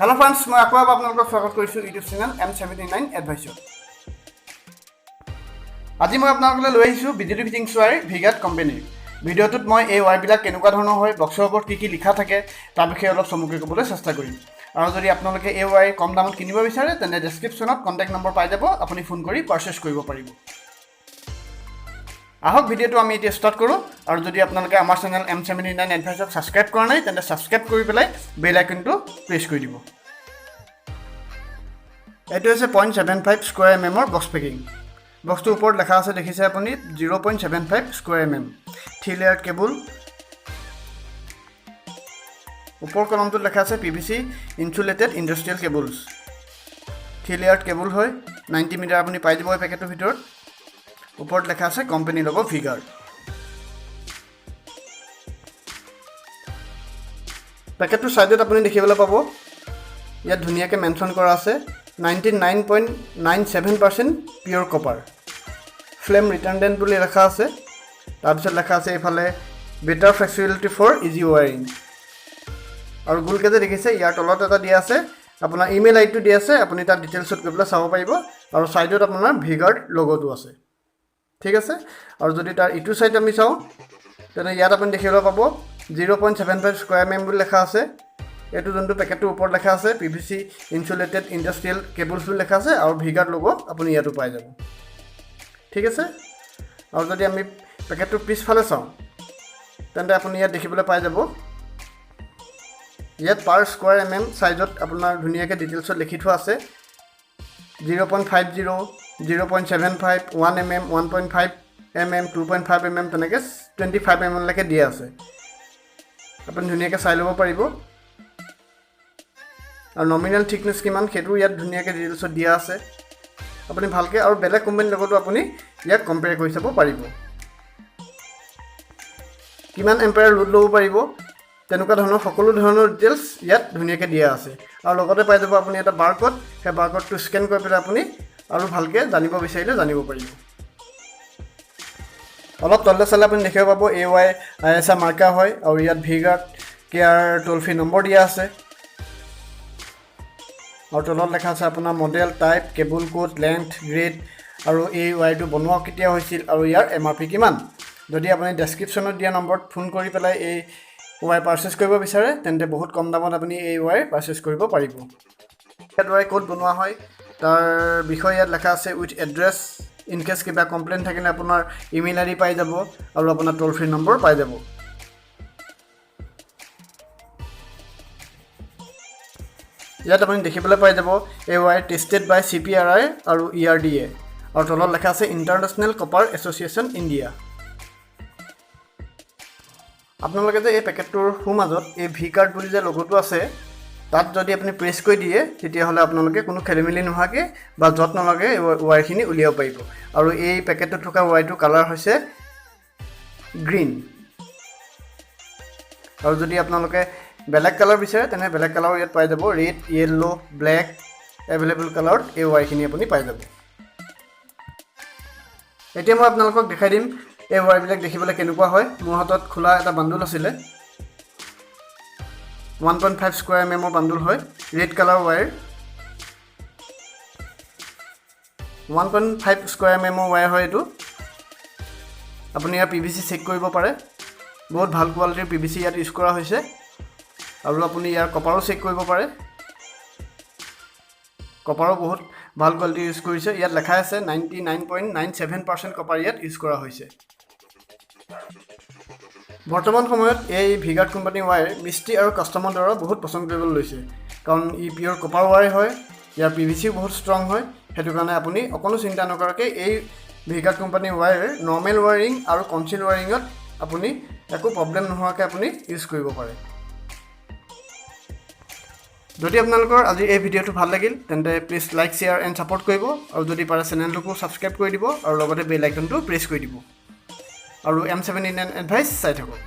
Hello friends, মই আকৌ আপোনালোকক স্বাগত কৰিছো ইউটিউব চেনেল M79 এডভাইচত। আজি মই আপোনালোকলৈ লৈ আহিছো বিজুলী ফিটিংছ ৱায়াৰ ভিগাট কোম্পানীৰ। ভিডিঅ'টোত মই এই ৱায়াৰবিলাক কেনেকুৱা ধৰণৰ হয়, বক্সৰ ওপৰত কি লিখা থাকে তাৰ বিষয়ে অলপ চমুকৈ ক'বলৈ চেষ্টা কৰিম। আৰু যদি আপোনালোকে এই ৱায়াৰ কম দামত কিনিব বিচাৰে তেন্তে ডেছক্ৰিপশ্যনত কণ্টেক্ট নম্বৰ পাই যাব, আপুনি ফোন কৰি পাৰচেজ কৰিব পাৰিব। আহক ভিডিঅ'টো আমি এতিয়া ষ্টাৰ্ট কৰোঁ। আৰু যদি আপোনালোকে আমাৰ চেনেল M79 এডভাইচক ছাবস্ক্ৰাইব কৰা নাই তেন্তে ছাবস্ক্ৰাইব কৰি পেলাই বেল আইকনটো প্ৰেছ কৰি দিব। এইটো হৈছে 0.75 স্কোৱাৰ mm বক্স পেকিং। বক্সটোৰ ওপৰত লেখা আছে, দেখিছে আপুনি 0.75 স্কোৱাৰ mm 3 লেয়াৰ কেবুল। ওপৰ কলমটোত লেখা আছে PVC insulated industrial cables. 3 layer cable হয়, 90 মিটাৰ আপুনি পাই যাব এই পেকেটটোৰ ভিতৰত। ওপৰত লেখা আছে কোম্পানীৰ লগত ভিগাৰ্ড। পেকেটটোৰ ছাইডত আপুনি দেখিবলৈ পাব, ইয়াত ধুনীয়াকৈ মেনশ্যন কৰা আছে 99.97% পিয়'ৰ কপাৰ, ফ্লেম ৰিটাৰ্ণ্ডেণ্ট বুলি লেখা আছে। তাৰপিছত লেখা আছে এইফালে better flexibility for easy wiring. আৰু গোলকে যে দেখিছে ইয়াৰ তলত এটা দিয়া আছে, আপোনাৰ ইমেইল আইডিটো দিয়া আছে, আপুনি তাত ডিটেইলছত গৈ পেলাই চাব পাৰিব। আৰু ছাইডত আপোনাৰ ভিগাৰ্ড লগ'টো আছে, ঠিক আছে। আৰু যদি তাৰ ইটো ছাইড আমি চাওঁ তেনে ইয়াত আপুনি দেখিবলৈ পাব 0.75 স্কোৱাৰ mm বুলি লেখা আছে। এইটো যোনটো পেকেটটোৰ ওপৰত লেখা আছে PVC ইনচুলেটেড ইণ্ডাষ্ট্ৰিয়েল কেবলছ বুলি লেখা আছে, আৰু ভিগাৰ্ড লগ' আপুনি ইয়াতো পাই যাব, ঠিক আছে। আৰু যদি আমি পেকেটটোৰ পিছফালে চাওঁ তেন্তে আপুনি ইয়াত দেখিবলৈ পাই যাব, ইয়াত পাৰ স্কোৱাৰ mm চাইজত আপোনাৰ ধুনীয়াকৈ ডিটেইলছত লিখি থোৱা আছে 0.50, 0.75, 1 mm, 1.5 mm, 2.5 mm, তেনেকৈ 25 mm লৈকে দিয়া আছে। আপুনি ধুনীয়াকৈ চাই ল'ব পাৰিব। আৰু নমিনেল থিকনেছ কিমান সেইটো ইয়াত ধুনীয়াকৈ ডিটেইলছত দিয়া আছে। আপুনি ভালকৈ আৰু বেলেগ কোম্পানীৰ লগতো আপুনি ইয়াক কম্পেয়াৰ কৰি চাব পাৰিব। কিমান এম্পায়াৰ লোড ল'ব পাৰিব তেনেকুৱা ধৰণৰ সকলো ধৰণৰ ডিটেইলছ ইয়াত ধুনীয়াকৈ দিয়া আছে। আৰু লগতে পাই যাব আপুনি এটা বাৰক'ড, সেই বাৰক'ডটো স্কেন কৰি পেলাই আপুনি আৰু ভালকৈ জানিব বিচাৰিলে জানিব পাৰিব। অলপ তললৈ চালে আপুনি দেখিব পাব AY ISR মাৰ্কা হয়, আৰু ইয়াত ভিগাৰ্ড কেয়াৰ টোল ফ্ৰী নম্বৰ দিয়া আছে। আৰু তলত লেখা আছে আপোনাৰ model, type, cable code, length, grade, আৰু এই ৱায়াৰটো বনোৱা কেতিয়া হৈছিল আৰু ইয়াৰ MRP কিমান। যদি আপুনি ডেছক্ৰিপশ্যনত দিয়া নম্বৰত ফোন কৰি পেলাই এই ৱায়াৰ পাৰচেছ কৰিব বিচাৰে তেন্তে বহুত কম দামত আপুনি এই ৱায়াৰ পাৰচেছ কৰিব পাৰিব। ইয়াত ৱায়াৰ ক'ত বনোৱা হয় তাৰ বিষয়ে ইয়াত লেখা আছে উইথ এড্ৰেছ। ইন কেছ কিবা কমপ্লেইন থাকিলে আপোনাৰ ইমেইল ID পাই যাব, আৰু আপোনাৰ টোল ফ্ৰী নম্বৰ পাই যাব। ইয়াত আপুনি দেখিবলৈ পাই যাব এই ৱায়াৰ টেষ্টেড বাই CPRI আৰু ERDA, আৰু তলত লেখা আছে ইণ্টাৰনেশ্যনেল কপাৰ এছ'চিয়েশ্যন ইণ্ডিয়া। আপোনালোকে যে এই পেকেটটোৰ সোঁমাজত এই ভিগাৰ্ড বুলি যে লগ'টো আছে তাত যদি আপুনি প্ৰেছ কৰি দিয়ে তেতিয়াহ'লে আপোনালোকে কোনো খেলিমেলি নোহোৱাকৈ বা যত নলগাকৈ এই ৱায়াৰখিনি উলিয়াব পাৰিব। আৰু এই পেকেটটোত থকা ৱায়াৰটোৰ কালাৰ হৈছে গ্ৰীণ। আৰু যদি আপোনালোকে বেলেগ কালাৰ বিচাৰে তেনে বেলেগ কালাৰো ইয়াত পাই যাব, ৰেড, য়েল্ল', ব্লেক, এভেইলেবল কালাৰত এই ৱায়াৰখিনি আপুনি পাই যাব। এতিয়া মই আপোনালোকক দেখাই দিম এই ৱায়াৰবিলাক দেখিবলৈ কেনেকুৱা হয়। মোৰ হাতত খোলা এটা বান্দুল আছিলে, 1.5 স্কোৱাৰ mm বান্দুল হয়, red colour wire. 1.5 square mm wire হয় এইটো। আপুনি ইয়াৰ PVC চেক কৰিব পাৰে, বহুত ভাল কোৱালিটিৰ PVC ইয়াত ইউজ কৰা হৈছে। আৰু আপুনি ইয়াৰ কপাৰো চেক কৰিব পাৰে, কপাৰো বহুত ভাল কোৱালিটি ইউজ কৰিছে। ইয়াত লেখা আছে 99.97% কপাৰ ইয়াত ইউজ কৰা হৈছে। বৰ্তমান সময়ত এই ভিগাৰ্ড কোম্পানীৰ ৱায়াৰ মিস্ত্ৰী আৰু কাষ্টমাৰ দ্বাৰা বহুত পচন্দ কৰিবলৈ লৈছে, কাৰণ ই পিয়'ৰ কপাৰ ৱায়াৰ হয়, ইয়াৰ PVCও বহুত ষ্ট্ৰং হয়। সেইটো কাৰণে আপুনি অকণো চিন্তা নকৰাকৈ এই ভিগাৰ্ড কোম্পানীৰ ৱায়াৰ নৰ্মেল ৱায়াৰিং আৰু কনচিল ৱায়াৰিঙত আপুনি একো প্ৰব্লেম নোহোৱাকৈ আপুনি ইউজ কৰিব পাৰে। যদি আপোনালোকৰ আজি এই ভিডিঅ'টো ভাল লাগিল তেন্তে please like, share and support কৰিব, আৰু যদি পাৰে চেনেলটোকো ছাবস্ক্ৰাইব কৰি দিব, আৰু লগতে বেল আইকনটো প্ৰেছ কৰি দিব। আৰু M79 এডভাইচ চাই থাকক।